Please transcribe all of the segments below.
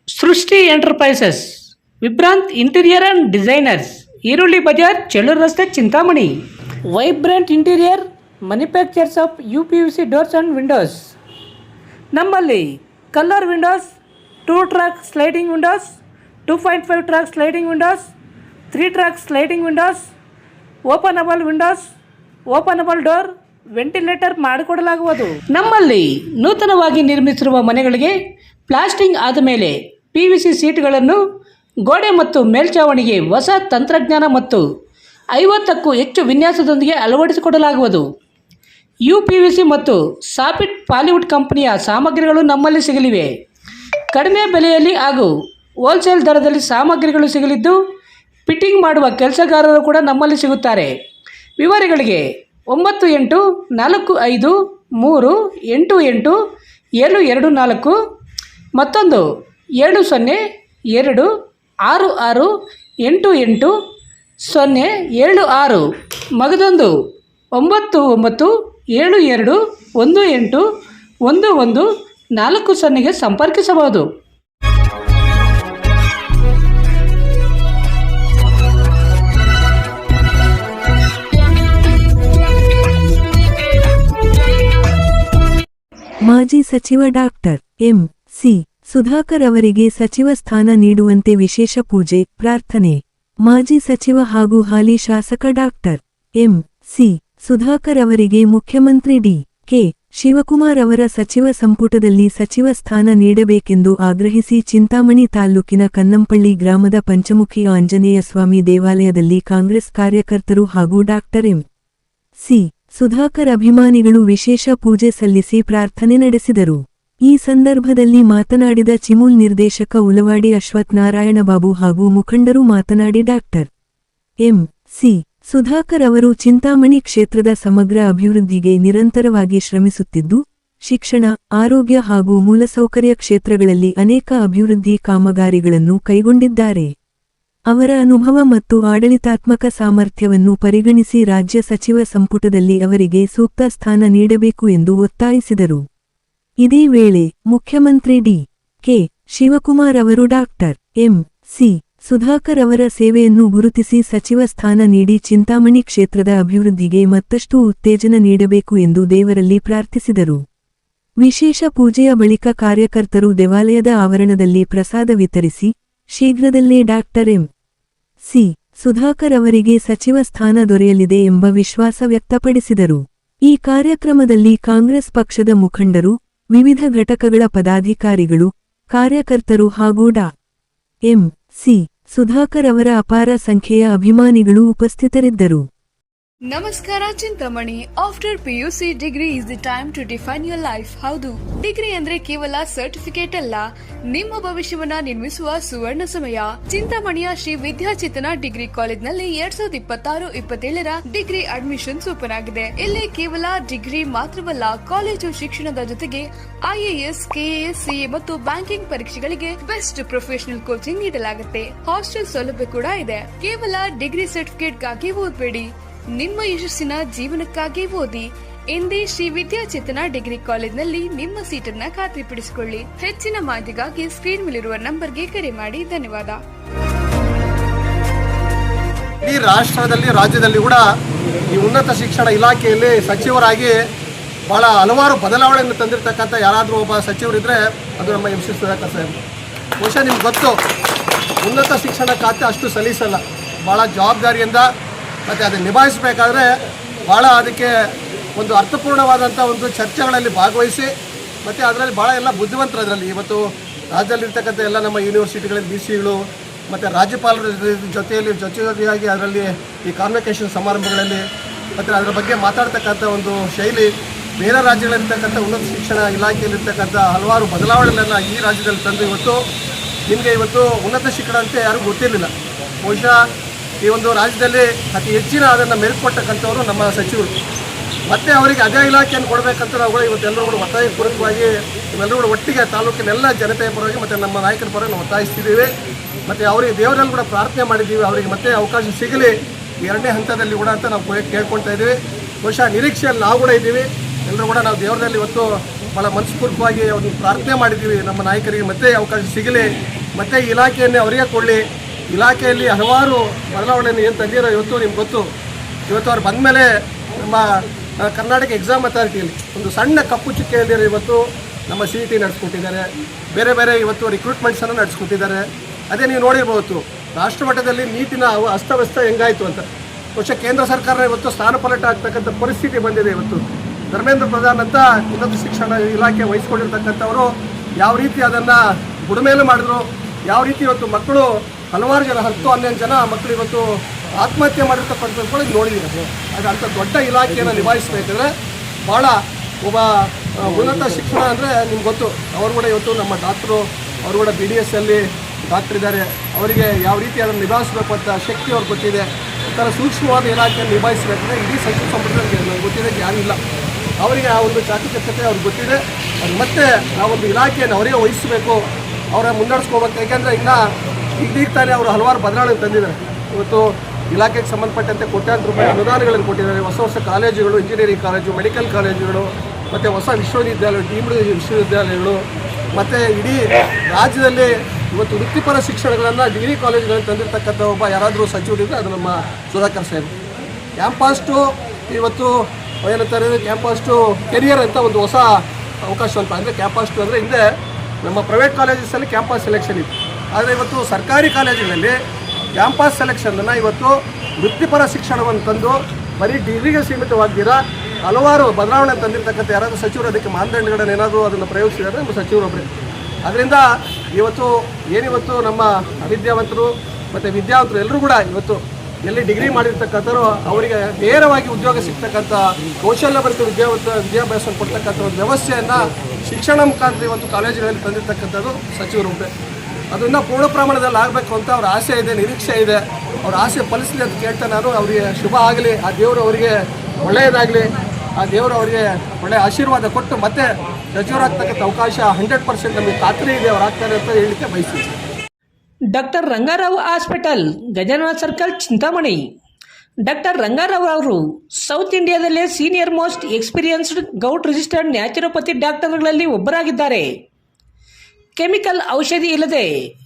ಸೃಷ್ಟಿ enterprises, Vibhrant interior and designers, Eerulli Bazaar, Chellur ರಸ್ತೆ, Chintamani. Vibrant interior manufacturers of UPVC doors and windows. ನಮ್ಮಲ್ಲಿ colour windows, 2 track sliding windows, 2.5 track sliding windows, 3 track sliding windows, openable windows, openable door, ventilator ಮಾಡಿಕೊಡಲಾಗುವುದು. ನಮ್ಮಲ್ಲಿ ನೂತನವಾಗಿ ನಿರ್ಮಿಸಿರುವ ಮನೆಗಳಿಗೆ plastering ಆದ ಮೇಲೆ PVC ಸೀಟ್ಗಳನ್ನು ಗೋಡೆ ಮತ್ತು ಮೇಲ್ಛಾವಣಿಗೆ ಹೊಸ ತಂತ್ರಜ್ಞಾನ ಮತ್ತು 50ಕ್ಕೂ ಹೆಚ್ಚು ವಿನ್ಯಾಸದೊಂದಿಗೆ ಅಳವಡಿಸಿಕೊಡಲಾಗುವುದು. UPVC ಮತ್ತು ಸಾಫಿಟ್ ಪಾಲಿವುಡ್ ಕಂಪನಿಯ ಸಾಮಗ್ರಿಗಳು ನಮ್ಮಲ್ಲಿ ಸಿಗಲಿವೆ. ಕಡಿಮೆ ಬೆಲೆಯಲ್ಲಿ ಹಾಗೂ ಹೋಲ್ಸೇಲ್ ದರದಲ್ಲಿ ಸಾಮಗ್ರಿಗಳು ಸಿಗಲಿದ್ದು, ಫಿಟ್ಟಿಂಗ್ ಮಾಡುವ ಕೆಲಸಗಾರರು ಕೂಡ ನಮ್ಮಲ್ಲಿ ಸಿಗುತ್ತಾರೆ. ವಿವರಗಳಿಗೆ 9845388724 ಮತ್ತೊಂದು 7026688076 ಮಗದೊಂದು 9972181140 ಸಂಪರ್ಕಿಸಬಹುದು. ಮಾಜಿ ಸಚಿವ ಡಾಕ್ಟರ್ ಎಂ.ಸಿ. ಸುಧಾಕರ್ ಅವರಿಗೆ ಸಚಿವ ಸ್ಥಾನ ನೀಡುವಂತೆ ವಿಶೇಷ ಪೂಜೆ, ಪ್ರಾರ್ಥನೆ. ಮಾಜಿ ಸಚಿವ ಹಾಗೂ ಹಾಲಿ ಶಾಸಕ ಡಾಕ್ಟರ್ ಎಂ.ಸಿ. ಸುಧಾಕರ್ ಅವರಿಗೆ ಮುಖ್ಯಮಂತ್ರಿ ಡಿ.ಕೆ. ಶಿವಕುಮಾರ್ ಅವರ ಸಚಿವ ಸಂಪುಟದಲ್ಲಿ ಸಚಿವ ಸ್ಥಾನ ನೀಡಬೇಕೆಂದು ಆಗ್ರಹಿಸಿ ಚಿಂತಾಮಣಿ ತಾಲ್ಲೂಕಿನ ಕನ್ನಂಪಳ್ಳಿ ಗ್ರಾಮದ ಪಂಚಮುಖಿ ಆಂಜನೇಯ ಸ್ವಾಮಿ ದೇವಾಲಯದಲ್ಲಿ ಕಾಂಗ್ರೆಸ್ ಕಾರ್ಯಕರ್ತರು ಹಾಗೂ ಡಾಕ್ಟರ್ ಎಂ.ಸಿ. ಸುಧಾಕರ್ ಅಭಿಮಾನಿಗಳು ವಿಶೇಷ ಪೂಜೆ ಸಲ್ಲಿಸಿ ಪ್ರಾರ್ಥನೆ ನಡೆಸಿದರು. ಈ ಸಂದರ್ಭದಲ್ಲಿ ಮಾತನಾಡಿದ ಚಿಮುಲ್ ನಿರ್ದೇಶಕ ಉಲವಾಡಿ ಅಶ್ವಥ್ ನಾರಾಯಣಬಾಬು ಹಾಗೂ ಮುಖಂಡರು ಮಾತನಾಡಿ ಡಾಕ್ಟರ್ ಎಂ.ಸಿ. ಸುಧಾಕರ್ ಅವರು ಚಿಂತಾಮಣಿ ಕ್ಷೇತ್ರದ ಸಮಗ್ರ ಅಭಿವೃದ್ಧಿಗೆ ನಿರಂತರವಾಗಿ ಶ್ರಮಿಸುತ್ತಿದ್ದು, ಶಿಕ್ಷಣ, ಆರೋಗ್ಯ ಹಾಗೂ ಮೂಲಸೌಕರ್ಯ ಕ್ಷೇತ್ರಗಳಲ್ಲಿ ಅನೇಕ ಅಭಿವೃದ್ಧಿ ಕಾಮಗಾರಿಗಳನ್ನು ಕೈಗೊಂಡಿದ್ದಾರೆ. ಅವರ ಅನುಭವ ಮತ್ತು ಆಡಳಿತಾತ್ಮಕ ಸಾಮರ್ಥ್ಯವನ್ನು ಪರಿಗಣಿಸಿ ರಾಜ್ಯ ಸಚಿವ ಸಂಪುಟದಲ್ಲಿ ಅವರಿಗೆ ಸೂಕ್ತ ಸ್ಥಾನ ನೀಡಬೇಕು ಎಂದು ಒತ್ತಾಯಿಸಿದರು. ಇದೇ ವೇಳೆ ಮುಖ್ಯಮಂತ್ರಿ ಡಿ.ಕೆ. ಶಿವಕುಮಾರ್ ಅವರು ಡಾಕ್ಟರ್ ಎಂ.ಸಿ. ಸುಧಾಕರ್ ಅವರ ಸೇವೆಯನ್ನು ಗುರುತಿಸಿ ಸಚಿವ ಸ್ಥಾನ ನೀಡಿ ಚಿಂತಾಮಣಿ ಕ್ಷೇತ್ರದ ಅಭಿವೃದ್ಧಿಗೆ ಮತ್ತಷ್ಟು ಉತ್ತೇಜನ ನೀಡಬೇಕು ಎಂದು ದೇವರಲ್ಲಿ ಪ್ರಾರ್ಥಿಸಿದರು. ವಿಶೇಷ ಪೂಜೆಯ ಬಳಿಕ ಕಾರ್ಯಕರ್ತರು ದೇವಾಲಯದ ಆವರಣದಲ್ಲಿ ಪ್ರಸಾದ ವಿತರಿಸಿ, ಶೀಘ್ರದಲ್ಲೇ ಡಾಕ್ಟರ್ ಎಂ.ಸಿ. ಸುಧಾಕರ್ ಅವರಿಗೆ ಸಚಿವ ಸ್ಥಾನ ದೊರೆಯಲಿದೆ ಎಂಬ ವಿಶ್ವಾಸ ವ್ಯಕ್ತಪಡಿಸಿದರು. ಈ ಕಾರ್ಯಕ್ರಮದಲ್ಲಿ ಕಾಂಗ್ರೆಸ್ ಪಕ್ಷದ ಮುಖಂಡರು, ವಿವಿಧ ಘಟಕಗಳ ಪದಾಧಿಕಾರಿಗಳು, ಕಾರ್ಯಕರ್ತರು ಹಾಗೂ ಡಾ. ಎಂ.ಸಿ. ಸುಧಾಕರ್ ಅವರ ಅಪಾರ ಸಂಖ್ಯೆಯ ಅಭಿಮಾನಿಗಳು ಉಪಸ್ಥಿತರಿದ್ದರು. ನಮಸ್ಕಾರ Chintamani. After PUC degree is the time to define your life. ಹೌದು, ಡಿಗ್ರಿ ಅಂದ್ರೆ ಕೇವಲ ಸರ್ಟಿಫಿಕೇಟ್ ಅಲ್ಲ, ನಿಮ್ಮ ಭವಿಷ್ಯವನ್ನ ನಿರ್ಮಿಸುವ ಸುವರ್ಣ ಸಮಯ. ಚಿಂತಾಮಣಿಯ ಶ್ರೀ ವಿದ್ಯಾಚೇತನ ಡಿಗ್ರಿ ಕಾಲೇಜ್ನಲ್ಲಿ 2026-27 ಡಿಗ್ರಿ ಅಡ್ಮಿಷನ್ಸ್ ಓಪನ್ ಆಗಿದೆ. ಇಲ್ಲಿ ಕೇವಲ ಡಿಗ್ರಿ ಮಾತ್ರವಲ್ಲ, ಕಾಲೇಜು ಶಿಕ್ಷಣದ ಜೊತೆಗೆ IAS, KAS, CA ಮತ್ತು ಬ್ಯಾಂಕಿಂಗ್ ಪರೀಕ್ಷೆಗಳಿಗೆ ಬೆಸ್ಟ್ ಪ್ರೊಫೆಷನಲ್ ಕೋಚಿಂಗ್ ನೀಡಲಾಗುತ್ತೆ. ಹಾಸ್ಟೆಲ್ ಸೌಲಭ್ಯ ಕೂಡ ಇದೆ. ಕೇವಲ ಡಿಗ್ರಿ ಸರ್ಟಿಫಿಕೇಟ್ಗಾಗಿ ಓದಬೇಡಿ, ನಿಮ್ಮ ಯಶಸ್ಸಿನ ಜೀವನಕ್ಕಾಗಿ ಓದಿ. ಎಂದೇ ಶ್ರೀ ವಿದ್ಯಾಚೇತನ ಡಿಗ್ರಿ ಕಾಲೇಜ್ನಲ್ಲಿ ನಿಮ್ಮ ಸೀಟನ್ನ ಖಾತ್ರಿಪಡಿಸಿಕೊಳ್ಳಿ. ಹೆಚ್ಚಿನ ಮಾಹಿತಿಗಾಗಿ ಸ್ಕ್ರೀನ್ ಮೇಲಿರುವ ನಂಬರ್ಗೆ ಕರೆ ಮಾಡಿ. ಧನ್ಯವಾದ. ಈ ರಾಜ್ಯದಲ್ಲಿ ಕೂಡ ಈ ಉನ್ನತ ಶಿಕ್ಷಣ ಇಲಾಖೆಯಲ್ಲಿ ಸಚಿವರಾಗಿ ಬಹಳ ಹಲವಾರು ಬದಲಾವಣೆಯನ್ನು ತಂದಿರತಕ್ಕಂಥ ಯಾರಾದರೂ ಒಬ್ಬ ಸಚಿವರಿದ್ದರೆ ಅದು ನಮ್ಮ ಎಂ.ಸಿ. ಸುಧಾಕರ್ ಸಾಹೇಬ್. ಬಹುಶಃ ನಿಮ್ಗೆ ಗೊತ್ತು, ಉನ್ನತ ಶಿಕ್ಷಣ ಖಾತೆ ಅಷ್ಟು ಸಲೀಸಲ್ಲ. ಭಾಳ ಜವಾಬ್ದಾರಿಯಿಂದ ಮತ್ತು ಅದನ್ನು ನಿಭಾಯಿಸಬೇಕಾದ್ರೆ ಭಾಳ ಅದಕ್ಕೆ ಒಂದು ಅರ್ಥಪೂರ್ಣವಾದಂಥ ಒಂದು ಚರ್ಚೆಗಳಲ್ಲಿ ಭಾಗವಹಿಸಿ ಮತ್ತು ಅದರಲ್ಲಿ ಭಾಳ ಎಲ್ಲ ಬುದ್ಧಿವಂತರು ಅದರಲ್ಲಿ. ಇವತ್ತು ರಾಜ್ಯದಲ್ಲಿರ್ತಕ್ಕಂಥ ಎಲ್ಲ ನಮ್ಮ ಯೂನಿವರ್ಸಿಟಿಗಳಲ್ಲಿ BCಗಳು ಮತ್ತು ರಾಜ್ಯಪಾಲರ ಜೊತೆಯಾಗಿ ಅದರಲ್ಲಿ ಈ ಕಾನ್ವೊಕೇಶನ್ ಸಮಾರಂಭಗಳಲ್ಲಿ ಮತ್ತು ಅದರ ಬಗ್ಗೆ ಮಾತಾಡ್ತಕ್ಕಂಥ ಒಂದು ಶೈಲಿ ಬೇರೆ ರಾಜ್ಯಗಳಲ್ಲಿರ್ತಕ್ಕಂಥ ಉನ್ನತ ಶಿಕ್ಷಣ ಇಲಾಖೆಯಲ್ಲಿರ್ತಕ್ಕಂಥ ಹಲವಾರು ಬದಲಾವಣೆಗಳನ್ನು ಈ ರಾಜ್ಯದಲ್ಲಿ ತಂದು ನಿಮಗೆ ಇವತ್ತು ಉನ್ನತ ಶಿಕ್ಷಣ ಅಂತ ಯಾರಿಗೂ ಗೊತ್ತಿರಲಿಲ್ಲ. ಬಹುಶಃ ಈ ಒಂದು ರಾಜ್ಯದಲ್ಲಿ ಅತಿ ಹೆಚ್ಚಿನ ಅದನ್ನು ಮೆರುಕೊಟ್ಟಕ್ಕಂಥವರು ನಮ್ಮ ಸಚಿವರು. ಮತ್ತು ಅವರಿಗೆ ಅದೇ ಇಲಾಖೆಯನ್ನು ಕೊಡಬೇಕಂತ ನಾವು ಕೂಡ ಇವತ್ತೆಲ್ಲರೂ ಕೂಡ ಒತ್ತಾಯಪೂರ್ವಕವಾಗಿ ಇವೆಲ್ಲರೂ ಕೂಡ ಒಟ್ಟಿಗೆ ತಾಲೂಕಿನೆಲ್ಲ ಜನತೆಯ ಪರವಾಗಿ ಮತ್ತು ನಮ್ಮ ನಾಯಕರ ಪರವಾಗಿ ನಾವು ಒತ್ತಾಯಿಸ್ತಿದ್ದೀವಿ. ಮತ್ತು ಅವರಿಗೆ ದೇವರಲ್ಲಿ ಕೂಡ ಪ್ರಾರ್ಥನೆ ಮಾಡಿದ್ದೀವಿ, ಅವರಿಗೆ ಮತ್ತೆ ಅವಕಾಶ ಸಿಗಲಿ ಎರಡನೇ ಹಂತದಲ್ಲಿ ಕೂಡ ಅಂತ ನಾವು ಕೇಳ್ಕೊಳ್ತಾ ಇದ್ದೀವಿ. ಬಹುಶಃ ನಿರೀಕ್ಷೆಯಲ್ಲಿ ನಾವು ಕೂಡ ಇದ್ದೀವಿ. ಎಲ್ಲರೂ ಕೂಡ ನಾವು ದೇವರಲ್ಲಿ ಇವತ್ತು ಭಾಳ ಮನಸ್ಪೂರ್ವಕವಾಗಿ ಒಂದು ಪ್ರಾರ್ಥನೆ ಮಾಡಿದ್ದೀವಿ, ನಮ್ಮ ನಾಯಕರಿಗೆ ಮತ್ತೆ ಅವಕಾಶ ಸಿಗಲಿ, ಮತ್ತೆ ಇಲಾಖೆಯನ್ನೇ ಅವರಿಗೆ ಕೊಡಲಿ. ಇಲಾಖೆಯಲ್ಲಿ ಹಲವಾರು ಬದಲಾವಣೆಯನ್ನು ಏನು ತಂದಿರೋ ಇವತ್ತು ನಿಮ್ಗೆ ಗೊತ್ತು. ಇವತ್ತು ಅವ್ರು ಬಂದ ಮೇಲೆ ನಮ್ಮ ಕರ್ನಾಟಕ ಎಕ್ಸಾಮ್ ಅಥಾರಿಟಿಯಲ್ಲಿ ಒಂದು ಸಣ್ಣ ಕಪ್ಪು ಚುಕ್ಕೆ ಇಲ್ದಿರೋ ಇವತ್ತು ನಮ್ಮ CET ನಡೆಸ್ಕೊಟ್ಟಿದ್ದಾರೆ, ಬೇರೆ ಬೇರೆ ಇವತ್ತು ರಿಕ್ರೂಟ್ಮೆಂಟ್ಸನ್ನು ನಡೆಸ್ಕೊಟ್ಟಿದ್ದಾರೆ. ಅದೇ ನೀವು ನೋಡಿರ್ಬೋದು ರಾಷ್ಟ್ರ ಮಟ್ಟದಲ್ಲಿ ನೀಟಿನ ಅಸ್ತವ್ಯಸ್ತ ಹೆಂಗಾಯಿತು ಅಂತ. ಬಹುಶಃ ಕೇಂದ್ರ ಸರ್ಕಾರ ಇವತ್ತು ಸ್ಥಾನಪಲಟ ಆಗ್ತಕ್ಕಂಥ ಪರಿಸ್ಥಿತಿ ಬಂದಿದೆ. ಇವತ್ತು ಧರ್ಮೇಂದ್ರ ಪ್ರಧಾನ್ ಅಂತ ಉನ್ನತ ಶಿಕ್ಷಣ ಇಲಾಖೆ ವಹಿಸ್ಕೊಂಡಿರ್ತಕ್ಕಂಥವರು ಯಾವ ರೀತಿ ಅದನ್ನು ಬುಡಮೇಲು ಮಾಡಿದ್ರು, ಯಾವ ರೀತಿ ಇವತ್ತು ಮಕ್ಕಳು ಹಲವಾರು ಜನ 10-11 ಜನ ಮಕ್ಕಳು ಇವತ್ತು ಆತ್ಮಹತ್ಯೆ ಮಾಡಿರ್ತಕ್ಕಂಥದ್ದು ಕೂಡ ನೋಡಿದ್ದೀವಿ. ಅದು ಅಂಥ ದೊಡ್ಡ ಇಲಾಖೆಯನ್ನು ನಿಭಾಯಿಸಬೇಕಾದ್ರೆ ಭಾಳ ಒಬ್ಬ ಉನ್ನತ ಶಿಕ್ಷಣ ಅಂದರೆ ನಿಮ್ಗೆ ಗೊತ್ತು, ಅವರು ಕೂಡ ಇವತ್ತು ನಮ್ಮ ಡಾಕ್ಟ್ರು, ಅವರು ಕೂಡ BDS ಅಲ್ಲಿ ಡಾಕ್ಟರ್ ಇದ್ದಾರೆ. ಅವರಿಗೆ ಯಾವ ರೀತಿ ಅದನ್ನು ನಿಭಾಯಿಸಬೇಕು ಅಂತ ಶಕ್ತಿ ಅವ್ರಿಗೆ ಗೊತ್ತಿದೆ. ಈ ಥರ ಸೂಕ್ಷ್ಮವಾದ ಇಲಾಖೆಯನ್ನು ನಿಭಾಯಿಸಬೇಕಂದ್ರೆ ಇಡೀ ಸಚಿವ ಸಂಪುಟದಲ್ಲಿ ನನಗೆ ಗೊತ್ತಿದೆ ಯಾರಿಲ್ಲ, ಅವರಿಗೆ ಆ ಒಂದು ಚಾಕಚಕ್ಯತೆ ಅವ್ರಿಗೆ ಗೊತ್ತಿದೆ. ಅದು ಮತ್ತೆ ಆ ಒಂದು ಇಲಾಖೆಯನ್ನು ಅವರಿಗೆ ವಹಿಸಬೇಕು, ಅವರ ಮುನ್ನಡೆಸ್ಕೋಬೇಕು. ಯಾಕೆಂದರೆ ಈಗ ತಾನೇ ಅವರು ಹಲವಾರು ಬದಲಾವಣೆ ತಂದಿದ್ದಾರೆ. ಇವತ್ತು ಇಲಾಖೆಗೆ ಸಂಬಂಧಪಟ್ಟಂತೆ ಕೋಟ್ಯಾಂತರ ರೂಪಾಯಿ ಅನುದಾನಗಳನ್ನು ಕೊಟ್ಟಿದ್ದಾರೆ. ಹೊಸ ಕಾಲೇಜುಗಳು, ಇಂಜಿನಿಯರಿಂಗ್ ಕಾಲೇಜು, ಮೆಡಿಕಲ್ ಕಾಲೇಜುಗಳು, ಮತ್ತು ಹೊಸ ವಿಶ್ವವಿದ್ಯಾಲಯ, ಡೀಮ್ಡ್ ವಿಶ್ವವಿದ್ಯಾಲಯಗಳು, ಮತ್ತು ಇಡೀ ರಾಜ್ಯದಲ್ಲಿ ಇವತ್ತು ವೃತ್ತಿಪರ ಶಿಕ್ಷಣಗಳನ್ನು ಡಿಗ್ರಿ ಕಾಲೇಜುಗಳನ್ನು ತಂದಿರತಕ್ಕಂಥ ಒಬ್ಬ ಯಾರಾದರೂ ಸಚಿವರಿದ್ದರೆ ಅದು ನಮ್ಮ ಸುಧಾಕರ್ ಸಾಹೇಬ್. ಕ್ಯಾಂಪಸ್ ಟು ಇವತ್ತು ಏನಂತಾರೆ, ಕ್ಯಾಂಪಸ್ ಟು ಕೆರಿಯರ್ ಅಂತ ಒಂದು ಹೊಸ ಅವಕಾಶ ಅಂತ. ಅಂದರೆ ಕ್ಯಾಂಪಸ್ ಟು ಅಂದರೆ ಹಿಂದೆ ನಮ್ಮ ಪ್ರೈವೇಟ್ ಕಾಲೇಜಸಲ್ಲಿ ಕ್ಯಾಂಪಸ್ ಸೆಲೆಕ್ಷನ್ ಇತ್ತು, ಆದರೆ ಇವತ್ತು ಸರ್ಕಾರಿ ಕಾಲೇಜುಗಳಲ್ಲಿ ಕ್ಯಾಂಪಸ್ ಸೆಲೆಕ್ಷನನ್ನು ಇವತ್ತು ವೃತ್ತಿಪರ ಶಿಕ್ಷಣವನ್ನು ತಂದು ಬರೀ ಡಿಗ್ರಿಗೆ ಸೀಮಿತವಾಗ್ದಿರಾ ಹಲವಾರು ಬದಲಾವಣೆ ತಂದಿರತಕ್ಕಂಥ ಯಾರಾದರೂ ಸಚಿವರು ಅದಕ್ಕೆ ಮಾನದಂಡಗಳನ್ನು ಏನಾದರೂ ಅದನ್ನು ಪ್ರಯೋಗಿಸಿದ್ದಾರೆ ನಮ್ಮ ಸಚಿವರೊಬ್ಬರೇ. ಅದರಿಂದ ಇವತ್ತು ಏನಿವತ್ತು ನಮ್ಮ ಅವಿದ್ಯಾವಂತರು ಮತ್ತು ವಿದ್ಯಾವಂತರು ಎಲ್ಲರೂ ಕೂಡ ಇವತ್ತು ಎಲ್ಲಿ ಡಿಗ್ರಿ ಮಾಡಿರ್ತಕ್ಕಂಥವ್ರು ಅವರಿಗೆ ನೇರವಾಗಿ ಉದ್ಯೋಗ ಸಿಗ್ತಕ್ಕಂಥ ಕೌಶಲ್ಯಭರಿತ ವಿದ್ಯಾಭ್ಯಾಸ ಕೊಡ್ತಕ್ಕಂಥ ಒಂದು ವ್ಯವಸ್ಥೆಯನ್ನು ಶಿಕ್ಷಣ ಮುಖಾಂತರ ಇವತ್ತು ಕಾಲೇಜುಗಳಲ್ಲಿ ತಂದಿರತಕ್ಕಂಥದ್ದು ಸಚಿವರೊಬ್ಬರೇ. ಅದನ್ನು ಪೂರ್ಣ ಪ್ರಮಾಣದಲ್ಲಿ ಆಗಬೇಕು ಅಂತ ಅವ್ರ ಆಸೆ ಇದೆ, ನಿರೀಕ್ಷೆ ಇದೆ. ಅವ್ರ ಆಸೆ ಫಲಿಸಲಿ ಅಂತ ಕೇಳ್ತಾ ನಾನು ಅವರಿಗೆ ಶುಭ ಆಗಲಿ, ಆ ದೇವರು ಅವರಿಗೆ ಒಳ್ಳೆಯದಾಗಲಿ, ಆ ದೇವರು ಅವರಿಗೆ ಒಳ್ಳೆಯ ಆಶೀರ್ವಾದ ಕೊಟ್ಟು ಮತ್ತೆ ಸಚಿವರಾಗ್ತಕ್ಕಂಥ ಅವಕಾಶ 100% ನಮಗೆ ಖಾತ್ರಿ ಇದೆ, ಅವ್ರು ಆಗ್ತಾರೆ ಅಂತ ಹೇಳಲಿಕ್ಕೆ ಬಯಸ್ತೀನಿ. Doctor Rangarao hospital, Gajanana circle, Chintamani. Doctor Rangarao ಅವರು ಸೌತ್ ಇಂಡಿಯಾದಲ್ಲೇ senior most experienced govt registered naturopathy ಡಾಕ್ಟರ್ಗಳಲ್ಲಿ ಒಬ್ಬರಾಗಿದ್ದಾರೆ. ಕೆಮಿಕಲ್ ಔಷಧಿ ಇಲ್ಲದೆ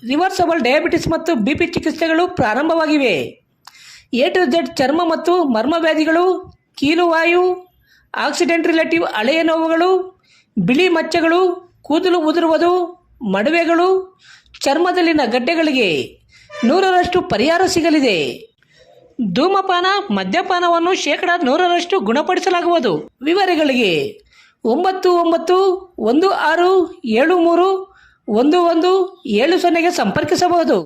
ರಿವರ್ಸಬಲ್ ಡಯಾಬಿಟಿಸ್ ಮತ್ತು BP ಚಿಕಿತ್ಸೆಗಳು ಪ್ರಾರಂಭವಾಗಿವೆ. A to Z ಚರ್ಮ ಮತ್ತು ಮರ್ಮವ್ಯಾಧಿಗಳು, ಕೀಲುವಾಯು, ಆಕ್ಸಿಡೆಂಟ್ ರಿಲೇಟಿವ್ ಹಳೆಯ ನೋವುಗಳು, ಬಿಳಿ ಮಚ್ಚೆಗಳು, ಕೂದಲು ಉದುರುವುದು, ಮಡುವೆಗಳು, ಚರ್ಮದಲ್ಲಿನ ಗಡ್ಡೆಗಳಿಗೆ 100% ಪರಿಹಾರ ಸಿಗಲಿದೆ. ಧೂಮಪಾನ, ಮದ್ಯಪಾನವನ್ನು 100% ಗುಣಪಡಿಸಲಾಗುವುದು. ವಿವರಗಳಿಗೆ 9916731170 ಸಂಪರ್ಕಿಸಬಹುದು.